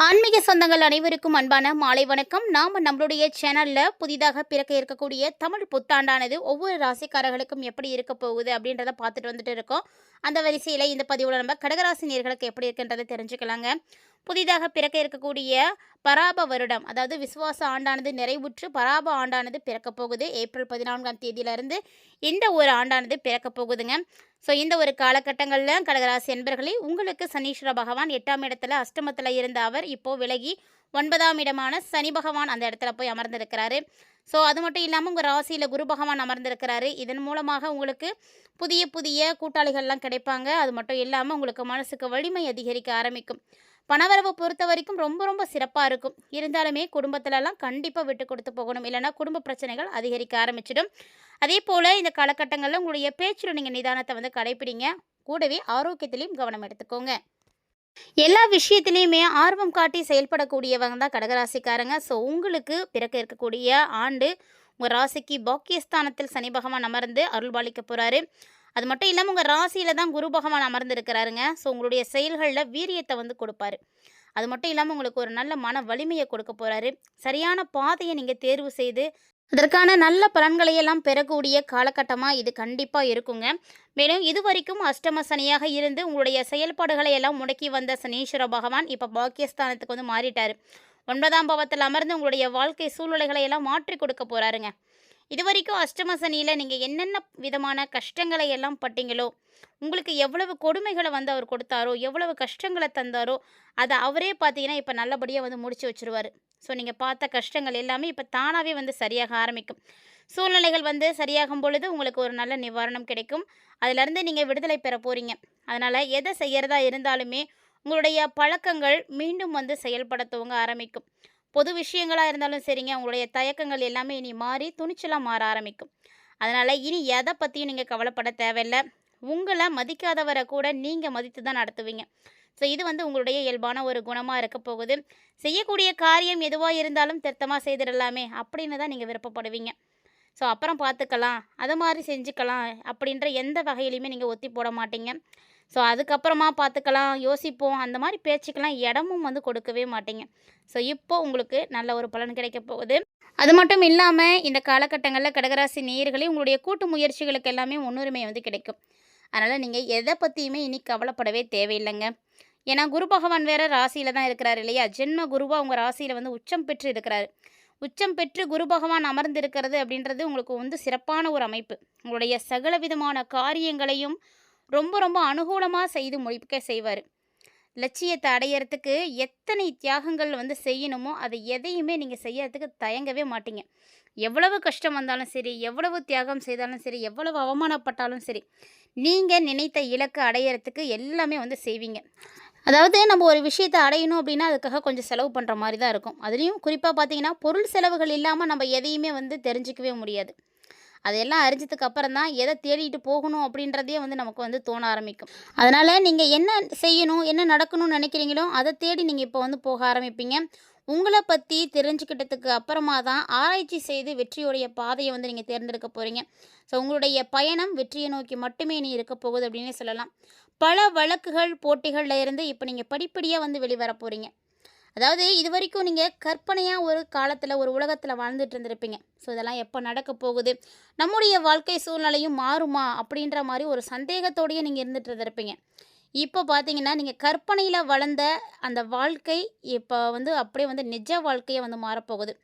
ஆன்மீக சொந்தங்கள் அனைவருக்கும் அன்பான மாலை வணக்கம். நம்மளுடைய சேனல்ல புதிதாக பிறக்க இருக்கக்கூடிய தமிழ் புத்தாண்டானது ஒவ்வொரு ராசிக்காரர்களுக்கும் எப்படி இருக்க போகுது அப்படின்றத பார்த்துட்டு வந்துட்டு இருக்கோம். அந்த வரிசையில் இந்த பதிவில் நம்ம கடகராசி நேர்களுக்கு எப்படி இருக்குன்றதை தெரிஞ்சுக்கலாங்க. புதிதாக பிறக்க இருக்கக்கூடிய பராப வருடம், அதாவது விசுவாச ஆண்டானது நிறைவுற்று பராப ஆண்டானது பிறக்க போகுது. ஏப்ரல் 14ஆம் தேதியிலிருந்து இந்த ஒரு ஆண்டானது பிறக்க போகுதுங்க. ஸோ இந்த ஒரு காலகட்டங்களில் கடகராசி என்பர்களே, உங்களுக்கு சனீஸ்வர பகவான் 8ஆம் இடத்துல அஷ்டமத்தில் இருந்த அவர் இப்போது விலகி 9ஆம் இடமான சனி பகவான் அந்த இடத்துல போய் அமர்ந்திருக்கிறாரு. ஸோ அது மட்டும் இல்லாமல் உங்கள் ராசியில் குரு பகவான் அமர்ந்திருக்கிறாரு. இதன் மூலமாக உங்களுக்கு புதிய புதிய கூட்டாளிகள்லாம் கிடைப்பாங்க. அது மட்டும் இல்லாமல் உங்களுக்கு மனசுக்கு வலிமை அதிகரிக்க ஆரம்பிக்கும். பணவரவை பொறுத்த வரைக்கும் ரொம்ப ரொம்ப சிறப்பாக இருக்கும். இருந்தாலுமே குடும்பத்திலலாம் கண்டிப்பாக விட்டு கொடுத்து போகணும், இல்லைனா குடும்ப பிரச்சனைகள் அதிகரிக்க ஆரம்பிச்சிடும். அதே போல் இந்த காலகட்டங்களில் உங்களுடைய பேச்சில் நீங்கள் நிதானத்தை கடைப்பிடிங்க. கூடவே ஆரோக்கியத்திலையும் கவனம் எடுத்துக்கோங்க. எல்லா விஷயத்துலையுமே ஆர்வம் காட்டி செயல்படக்கூடியவங்க தான் கடகராசிக்காரங்க. ஸோ உங்களுக்கு பிறக்க இருக்கக்கூடிய ஆண்டு உங்கள் ராசிக்கு பாக்கியஸ்தானத்தில் சனி பகவான் அமர்ந்து அருள்பாலிக்க போகிறாரு. அது மட்டும் இல்லாமல் உங்கள் ராசியில் தான் குரு பகவான் அமர்ந்திருக்கிறாருங்க. ஸோ உங்களுடைய செயல்களில் வீரியத்தை கொடுப்பாரு. அது மட்டும் இல்லாமல் உங்களுக்கு ஒரு நல்ல மன வலிமையை கொடுக்க போகிறாரு. சரியான பாதையை நீங்கள் தேர்வு செய்து அதற்கான நல்ல பலன்களையெல்லாம் பெறக்கூடிய காலகட்டமாக இது கண்டிப்பாக இருக்குங்க. மேலும் இதுவரைக்கும் அஷ்டம சனியாக இருந்து உங்களுடைய செயல்பாடுகளை எல்லாம் முடக்கி வந்த சனீஸ்வர பகவான் இப்போ பாக்கியஸ்தானத்துக்கு மாறிட்டார். 9ஆம் பாவத்தில் அமர்ந்து உங்களுடைய வாழ்க்கை சூழ்நிலைகளை எல்லாம் மாற்றி கொடுக்க போகிறாருங்க. இதுவரைக்கும் அஷ்டம சனியில் நீங்கள் என்னென்ன விதமான கஷ்டங்களை எல்லாம் பட்டீங்களோ, உங்களுக்கு எவ்வளவு கொடுமைகளை அவர் கொடுத்தாரோ, எவ்வளவு கஷ்டங்களை தந்தாரோ, அதை அவரே பார்த்தீங்கன்னா இப்போ நல்லபடியாக முடிச்சு வச்சுருவார். ஸோ நீங்கள் பார்த்த கஷ்டங்கள் எல்லாமே இப்போ தானாகவே சரியாக ஆரம்பிக்கும். சூழ்நிலைகள் சரியாகும் பொழுது உங்களுக்கு ஒரு நல்ல நிவாரணம் கிடைக்கும். அதிலிருந்து நீங்கள் விடுதலை பெற போகிறீங்க. அதனால் எதை செய்கிறதா இருந்தாலுமே உங்களுடைய பழக்கங்கள் மீண்டும் செயல்பட துவங்க ஆரம்பிக்கும். பொது விஷயங்களாக இருந்தாலும் சரிங்க, உங்களுடைய தயக்கங்கள் எல்லாமே இனி மாறி துணிச்சலாக மாற ஆரம்பிக்கும். அதனால் இனி எதை பற்றியும் நீங்கள் கவலைப்பட தேவையில்லை. உங்களை மதிக்காதவரை கூட நீங்கள் மதித்து தான் நடத்துவீங்க. ஸோ இது உங்களுடைய இயல்பான ஒரு குணமாக இருக்க போகுது. செய்யக்கூடிய காரியம் எதுவாக இருந்தாலும் திருத்தமாக செய்திடலாமே அப்படின்னு தான் நீங்கள் விருப்பப்படுவீங்க. ஸோ அப்புறம் பார்த்துக்கலாம், அது மாதிரி செஞ்சுக்கலாம் அப்படின்ற எந்த வகையிலையுமே நீங்கள் ஒத்தி போட மாட்டீங்க. ஸோ அதுக்கப்புறமா பார்த்துக்கலாம், யோசிப்போம், அந்த மாதிரி பேச்சுக்கெல்லாம் இடமும் கொடுக்கவே மாட்டீங்க. ஸோ இப்போது உங்களுக்கு நல்ல ஒரு பலன் கிடைக்க போகுது. அது மட்டும் இல்லாமல் இந்த காலகட்டங்களில் கடகராசி நேயர்களே, உங்களுடைய கூட்டு முயற்சிகளுக்கு எல்லாமே முன்னுரிமை கிடைக்கும். அதனால் நீங்கள் எதை பற்றியுமே இனி கவலைப்படவே தேவையில்லைங்க. ஏன்னா குரு பகவான் வேறு ராசியில் தான் இருக்கிறார் இல்லையா? ஜென்ம குருவாக உங்கள் ராசியில் உச்சம் பெற்று இருக்கிறார். உச்சம் பெற்று குரு பகவான் அமர்ந்திருக்கிறது அப்படின்றது உங்களுக்கு சிறப்பான ஒரு அமைப்பு. உங்களுடைய சகல விதமான காரியங்களையும் ரொம்ப ரொம்ப அனுகூலமாக செய்து முடிக்க செய்வார். லட்சியத்தை அடையிறதுக்கு எத்தனை தியாகங்கள் செய்யணுமோ அதை எதையுமே நீங்கள் செய்யறதுக்கு தயங்கவே மாட்டீங்க. எவ்வளவு கஷ்டம் வந்தாலும் சரி, எவ்வளவு தியாகம் செய்தாலும் சரி, எவ்வளவு அவமானப்பட்டாலும் சரி, நீங்கள் நினைத்த இலக்கை அடையிறதுக்கு எல்லாமே செய்வீங்க. அதாவது நம்ம ஒரு விஷயத்தை அடையணும் அப்படின்னா அதுக்காக கொஞ்சம் செலவு பண்ணுற மாதிரி தான் இருக்கும். அதுலேயும் குறிப்பாக பார்த்தீங்கன்னா பொருள் செலவுகள் இல்லாமல் நம்ம எதையுமே தெரிஞ்சிக்கவே முடியாது. அதையெல்லாம் அறிஞ்சதுக்கு அப்புறம் தான் எதை தேடிட்டு போகணும் அப்படின்றதே நமக்கு தோண ஆரம்பிக்கும். அதனால் நீங்கள் என்ன செய்யணும், என்ன நடக்கணும்னு நினைக்கிறீங்களோ அதை தேடி நீங்கள் இப்போ போக ஆரம்பிப்பீங்க. உங்களை பற்றி தெரிஞ்சுக்கிட்டதுக்கு அப்புறமா தான் ஆராய்ச்சி செய்து வெற்றியுடைய பாதையை நீங்கள் தேர்ந்தெடுக்க போகிறீங்க. ஸோ உங்களுடைய பயணம் வெற்றியை நோக்கி மட்டுமே நீ இருக்க போகுது அப்படின்னே சொல்லலாம். பல வழக்குகள் போட்டிகளில் இருந்து இப்போ நீங்கள் படிப்படியாக வெளிவர போகிறீங்க. அதாவது இது வரைக்கும் நீங்கள் கற்பனையாக ஒரு காலத்தில் ஒரு உலகத்தில் வாழ்ந்துட்டு இருந்திருப்பீங்க. ஸோ இதெல்லாம் எப்போ நடக்க போகுது, நம்முடைய வாழ்க்கை சூழ்நிலையும் மாறுமா அப்படின்ற மாதிரி ஒரு சந்தேகத்தோடையே நீங்கள் இருந்துட்டு இருந்திருப்பீங்க. இப்போ பார்த்தீங்கன்னா நீங்கள் கற்பனையில் வளர்ந்த அந்த வாழ்க்கை இப்போ அப்படியே நிஜ வாழ்க்கையை மாறப்போகுது.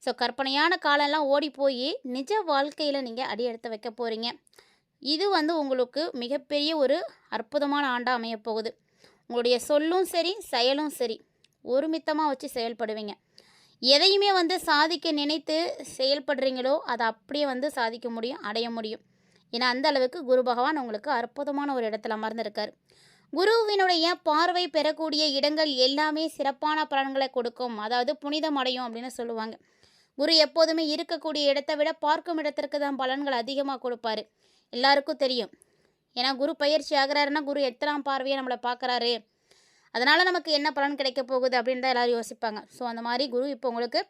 ஸோ கற்பனையான காலம்லாம் ஓடி போய் நிஜ வாழ்க்கையில் நீங்கள் அடி எடுத்து வைக்க போகிறீங்க. இது உங்களுக்கு மிகப்பெரிய ஒரு அற்புதமான ஆண்டாக அமையப்போகுது. உங்களுடைய சொல்லும் சரி, செயலும் சரி, ஒருமித்தமாக வச்சு செயல்படுவீங்க. எதையுமே சாதிக்க நினைத்து செயல்படுறீங்களோ அதை அப்படியே சாதிக்க முடியும், அடைய முடியும். ஏன்னா அந்த அளவுக்கு குரு பகவான் உங்களுக்கு அற்புதமான ஒரு இடத்துல அமர்ந்திருக்கார். குருவினுடைய பார்வை பெறக்கூடிய இடங்கள் எல்லாமே சிறப்பான பலன்களை கொடுக்கும். அதாவது புனிதம் அடையும் அப்படின்னு சொல்லுவாங்க. குரு எப்போதுமே இருக்கக்கூடிய இடத்தை விட பார்க்கும் இடத்திற்கு தான் பலன்கள் அதிகமாக கொடுப்பாரு. எல்லாருக்கும் தெரியும். ஏன்னா குரு பயிற்சி ஆகிறாருன்னா குரு எத்தனாம் பார்வையை நம்மளை பார்க்குறாரு, அதனால் நமக்கு என்ன பலன் கிடைக்க போகுது அப்படின்னு தான் எல்லோரும் யோசிப்பாங்க. ஸோ அந்த மாதிரி குரு இப்போ உங்களுக்கு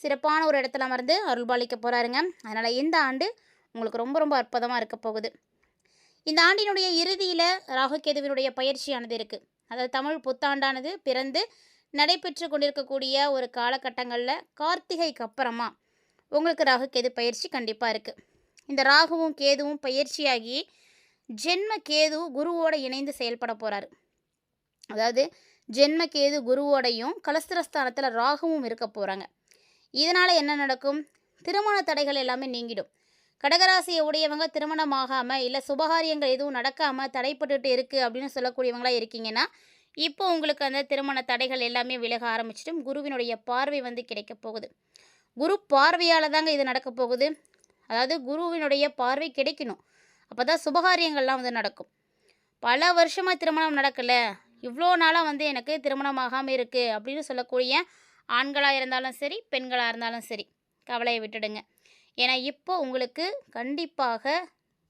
சிறப்பான ஒரு இடத்துல அமர்ந்து அருள்பாலிக்க போகிறாருங்க. அதனால் இந்த ஆண்டு உங்களுக்கு ரொம்ப ரொம்ப அற்புதமாக இருக்க போகுது. இந்த ஆண்டினுடைய இறுதியில் ராகு கேதுவினுடைய பயிற்சியானது இருக்குது. அதாவது தமிழ் புத்தாண்டானது பிறந்து நடைபெற்று கொண்டிருக்கக்கூடிய ஒரு காலகட்டங்களில் கார்த்திகைக்கு அப்புறமா உங்களுக்கு ராகு கேது பயிற்சி கண்டிப்பாக இருக்குது. இந்த ராகுவும் கேதுவும் பயிற்சியாகி ஜென்ம கேது குருவோட இணைந்து செயல்பட போகிறாரு. அதாவது ஜென்ம கேது குருவோடையும் கலஸ்திரஸ்தானத்தில் ராகுவும் இருக்க போகிறாங்க. இதனால் என்ன நடக்கும்? திருமண தடைகள் எல்லாமே நீங்கிடும். கடகராசியை உடையவங்க திருமணமாகாமல் இல்லை சுபகாரியங்கள் எதுவும் நடக்காமல் தடைப்பட்டுட்டு இருக்குது அப்படின்னு சொல்லக்கூடியவங்களாக இருக்கீங்கன்னா இப்போ உங்களுக்கு அந்த திருமண தடைகள் எல்லாமே விலக ஆரம்பிச்சிட்டும். குருவினுடைய பார்வை கிடைக்க போகுது. குரு பார்வையால் தாங்க இது நடக்க போகுது. அதாவது குருவினுடைய பார்வை கிடைக்கணும். அப்போ தான் சுபகாரியங்கள்லாம் நடக்கும். பல வருஷமாக திருமணம் நடக்கலை, இவ்வளோ நாளாக எனக்கு திருமணம் ஆகாமல் இருக்குது அப்படின்னு சொல்லக்கூடிய ஆண்களாக இருந்தாலும் சரி, பெண்களாக இருந்தாலும் சரி, கவலையை விட்டுடுங்க. ஏன்னா இப்போ உங்களுக்கு கண்டிப்பாக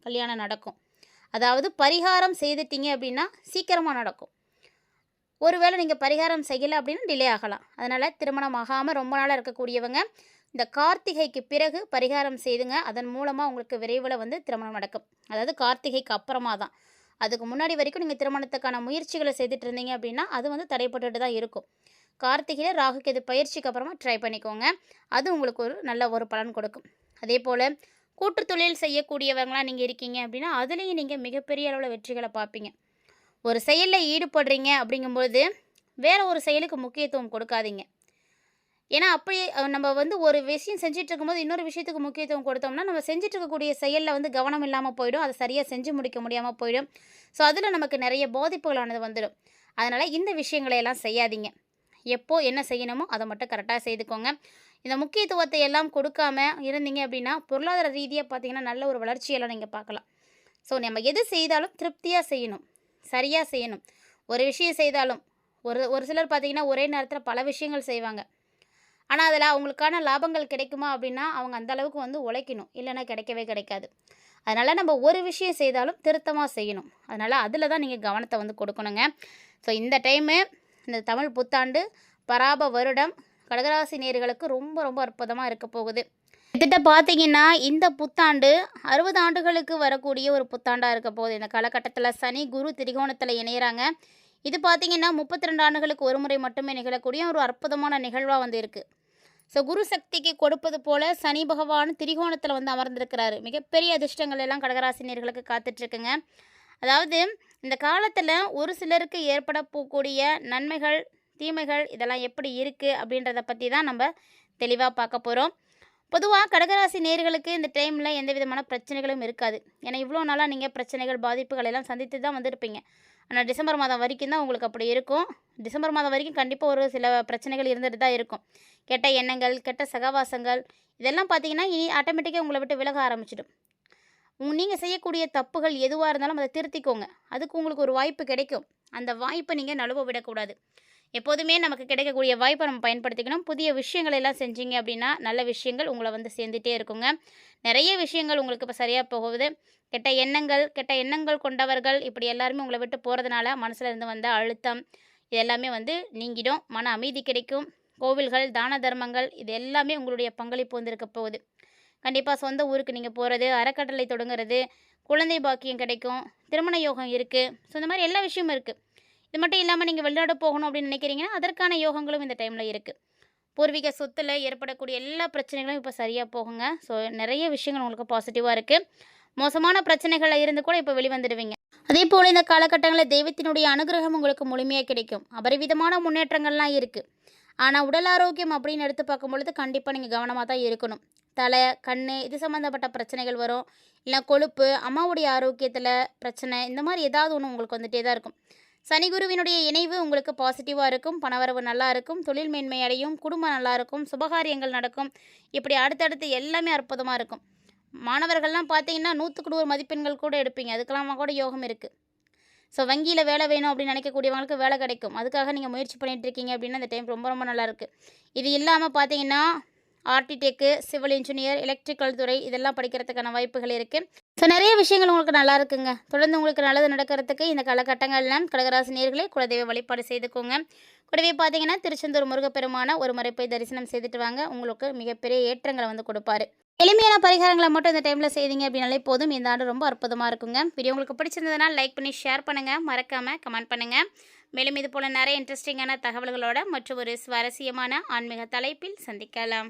கல்யாணம் நடக்கும். அதாவது பரிகாரம் செய்துட்டீங்க அப்படின்னா சீக்கிரமாக நடக்கும். ஒருவேளை நீங்கள் பரிகாரம் செய்யலை அப்படின்னா டிலே ஆகலாம். அதனால் திருமணம் ஆகாமல் ரொம்ப நாளாக இருக்கக்கூடியவங்க இந்த கார்த்திகைக்கு பிறகு பரிகாரம் செய்துங்க. அதன் மூலமாக உங்களுக்கு விரைவில் திருமணம் நடக்கும். அதாவது கார்த்திகைக்கு அப்புறமா தான். அதுக்கு முன்னாடி வரைக்கும் நீங்கள் திருமணத்துக்கான முயற்சிகளை செய்துட்டு இருந்தீங்க அப்படின்னா அது தடைப்பட்டுட்டு தான் இருக்கும். கார்த்திகையில் ராகு கேது பயிற்சிக்கு அப்புறமா ட்ரை பண்ணிக்கோங்க. அது உங்களுக்கு ஒரு நல்ல ஒரு பலன் கொடுக்கும். அதே போல் கூட்டு தொழில் செய்யக்கூடியவங்களாம் நீங்கள் இருக்கீங்க அப்படின்னா அதுலேயும் நீங்கள் மிகப்பெரிய அளவில் வெற்றிகளை பார்ப்பீங்க. ஒரு செயலில் ஈடுபடுறீங்க அப்படிங்கும்போது வேறு ஒரு செயலுக்கு முக்கியத்துவம் கொடுக்காதீங்க. ஏன்னா அப்படி நம்ம ஒரு விஷயம் செஞ்சுட்டு இருக்கும்போது இன்னொரு விஷயத்துக்கு முக்கியத்துவம் கொடுத்தோம்னா நம்ம செஞ்சுட்டு இருக்கக்கூடிய செயலில் கவனம் இல்லாமல் போயிடும். அதை சரியாக செஞ்சு முடிக்க முடியாமல் போயிடும். ஸோ அதில் நமக்கு நிறைய பாதிப்புகளானது வந்துடும். அதனால் இந்த விஷயங்களை எல்லாம் செய்யாதீங்க. எப்போ என்ன செய்யணுமோ அதை மட்டும் கரெக்டாக செய்துக்கோங்க. இந்த முக்கியத்துவத்தை எல்லாம் கொடுக்காம இருந்தீங்க அப்படின்னா பொருளாதார ரீதியாக பார்த்தீங்கன்னா நல்ல ஒரு வளர்ச்சியெல்லாம் நீங்கள் பார்க்கலாம். ஸோ நம்ம எது செய்தாலும் திருப்தியாக செய்யணும், சரியாக செய்யணும். ஒரு விஷயம் செய்தாலும் ஒரு சிலர் பார்த்திங்கன்னா ஒரே நேரத்தில் பல விஷயங்கள் செய்வாங்க. ஆனால் அதில் அவங்களுக்கான லாபங்கள் கிடைக்குமா அப்படின்னா அவங்க அந்தளவுக்கு உழைக்கணும், இல்லைன்னா கிடைக்கவே கிடைக்காது. அதனால் நம்ம ஒரு விஷயம் செய்தாலும் திருத்தமாக செய்யணும். அதனால் அதில் தான் நீங்கள் கவனத்தை கொடுக்கணுங்க. ஸோ இந்த டைமு இந்த தமிழ் புத்தாண்டு பராப வருடம் கடகராசி நேயர்களுக்கு ரொம்ப ரொம்ப அற்புதமாக இருக்க போகுது. கிட்டத்தட்ட பார்த்தீங்கன்னா இந்த புத்தாண்டு 60 ஆண்டுகளுக்கு வரக்கூடிய ஒரு புத்தாண்டாக இருக்க போகுது. இந்த காலகட்டத்தில் சனி குரு திரிகோணத்தில் இணையிறாங்க. இது பார்த்திங்கன்னா 32 ஆண்டுகளுக்கு ஒரு முறை மட்டுமே நிகழக்கூடிய ஒரு அற்புதமான நிகழ்வாக இருக்குது. ஸோ குரு சக்திக்கு கொடுப்பது போல் சனி பகவான் திரிகோணத்தில் அமர்ந்திருக்கிறாரு. மிகப்பெரிய அதிர்ஷ்டங்கள் எல்லாம் கடகராசினியர்களுக்கு காத்துட்ருக்குங்க. அதாவது இந்த காலத்தில் ஒரு சிலருக்கு ஏற்பட போகக்கூடிய நன்மைகள் தீமைகள் இதெல்லாம் எப்படி இருக்குது அப்படின்றத பற்றி தான் நம்ம தெளிவாக பார்க்க போகிறோம். பொதுவாக கடகராசி நேயர்களுக்கு இந்த டைமில் எந்த விதமான பிரச்சனைகளும் இருக்காது. ஏன்னா இவ்வளோ நாளாக நீங்கள் பிரச்சனைகள் பாதிப்புகள் எல்லாம் சந்தித்து தான் வந்திருப்பீங்க. ஆனால் டிசம்பர் மாதம் வரைக்கும் தான் உங்களுக்கு அப்படி இருக்கும். டிசம்பர் மாதம் வரைக்கும் கண்டிப்பாக ஒரு சில பிரச்சனைகள் இருந்துட்டு தான் இருக்கும். கெட்ட எண்ணங்கள், கெட்ட சகவாசங்கள் இதெல்லாம் பார்த்தீங்கன்னா இனி ஆட்டோமேட்டிக்காக உங்களை விட்டு விலக ஆரம்பிச்சிடும். நீங்கள் செய்யக்கூடிய தப்புகள் எதுவாக இருந்தாலும் அதை திருத்திக்கோங்க. அதுக்கு உங்களுக்கு ஒரு வாய்ப்பு கிடைக்கும். அந்த வாய்ப்பை நீங்கள் நழுவ விடக்கூடாது. எப்போதுமே நமக்கு கிடைக்கக்கூடிய வாய்ப்பை நம்ம பயன்படுத்திக்கணும். புதிய விஷயங்கள் எல்லாம் செஞ்சீங்க அப்படின்னா நல்ல விஷயங்கள் உங்களை சேர்ந்துட்டே இருக்குங்க. நிறைய விஷயங்கள் உங்களுக்கு இப்போ சரியாக போகுது. கெட்ட எண்ணங்கள் கொண்டவர்கள் இப்படி எல்லாருமே உங்களை விட்டு போகிறதுனால மனசில் இருந்து வந்த அழுத்தம் இது எல்லாமே நீங்கிடும். மன அமைதி கிடைக்கும். கோவில்கள், தான தர்மங்கள் இது எல்லாமே உங்களுடைய பங்களிப்பு இருக்க போகுது. கண்டிப்பாக சொந்த ஊருக்கு நீங்கள் போகிறது, அறக்கட்டளை தொடங்குறது, குழந்தை பாக்கியம் கிடைக்கும், திருமண யோகம் இருக்குது. ஸோ இந்த மாதிரி எல்லா விஷயமும் இருக்குது. இது மட்டும் இல்லாமல் நீங்கள் வெளிநாடு போகணும் அப்படின்னு நினைக்கிறீங்கன்னா அதற்கான யோகங்களும் இந்த டைமில் இருக்குது. பூர்வீக சொத்தில் ஏற்படக்கூடிய எல்லா பிரச்சனைகளும் இப்போ சரியாக போகுங்க. ஸோ நிறைய விஷயங்கள் உங்களுக்கு பாசிட்டிவாக இருக்குது. மோசமான பிரச்சனைகளில் இருந்து கூட இப்போ வெளிவந்துடுவீங்க. அதே போல் இந்த காலகட்டங்களில் தெய்வத்தினுடைய அனுகிரகம் உங்களுக்கு முழுமையாக கிடைக்கும். அபரிவிதமான முன்னேற்றங்கள்லாம் இருக்குது. ஆனால் உடல் ஆரோக்கியம் அப்படின்னு எடுத்து பார்க்கும்பொழுது கண்டிப்பாக நீங்கள் கவனமாக தான் இருக்கணும். தலை, கண் இது சம்மந்தப்பட்ட பிரச்சனைகள் வரும். இல்லை கொழுப்பு, அம்மாவுடைய ஆரோக்கியத்தில் பிரச்சனை, இந்த மாதிரி ஏதாவது ஒன்று உங்களுக்கு வந்துகிட்டே தான் இருக்கும். சனி குருவினுடைய இணைவு உங்களுக்கு பாசிட்டிவாக இருக்கும். பணவரவு நல்லா இருக்கும். தொழில் மேன்மை அடையும். குடும்பம் நல்லா இருக்கும். சுபகாரியங்கள் நடக்கும். இப்படி அடுத்தடுத்து எல்லாமே அற்புதமாக இருக்கும். மாணவர்கள்லாம் பார்த்தீங்கன்னா 100க்கு 100 மதிப்பெண்கள் கூட எடுப்பீங்க. அதுக்கெல்லாம் கூட யோகம் இருக்குது. ஸோ வங்கியில் வேலை வேணும் அப்படின்னு நினைக்கக்கூடியவங்களுக்கு வேலை கிடைக்கும். அதுக்காக நீங்கள் முயற்சி பண்ணிகிட்டு இருக்கீங்க அப்படின்னா இந்த டைம் ரொம்ப ரொம்ப நல்லாயிருக்கு. இது இல்லாமல் பார்த்தீங்கன்னா ஆர்கிடெக்ட், சிவில் இன்ஜினியர், எலக்ட்ரிக்கல் துறை இதெல்லாம் படிக்கிறதுக்கான வாய்ப்புகள் இருக்குது. ஸோ நிறைய விஷயங்கள் உங்களுக்கு நல்லா இருக்குங்க. தொடர்ந்து உங்களுக்கு நல்லது நடக்கிறதுக்கு இந்த காலகட்டங்கள்லாம் கடகராசி நேயர்களே குலதெய்வ வழிபாடு செய்துக்கோங்க. கூடவே பார்த்தீங்கன்னா திருச்செந்தூர் முருகப்பெருமான ஒரு முறை போய் தரிசனம் செய்துட்டு வாங்க. உங்களுக்கு மிகப்பெரிய ஏற்றங்களை கொடுப்பாரு. எளிமையான பரிகாரங்களை மட்டும் இந்த டைமில் செய்தீங்க அப்படின்னாலே போதும். இந்த ஆண்டு ரொம்ப அற்புதமாக இருக்குங்க. வீடியோ உங்களுக்கு பிடிச்சிருந்ததுனால் லைக் பண்ணி ஷேர் பண்ணுங்கள். மறக்காமல் கமெண்ட் பண்ணுங்கள். மேலும் இது போல நிறைய இன்ட்ரெஸ்டிங்கான தகவல்களோட மற்றும் ஒரு சுவாரஸ்யமான ஆன்மீக தலைப்பில் சந்திக்கலாம்.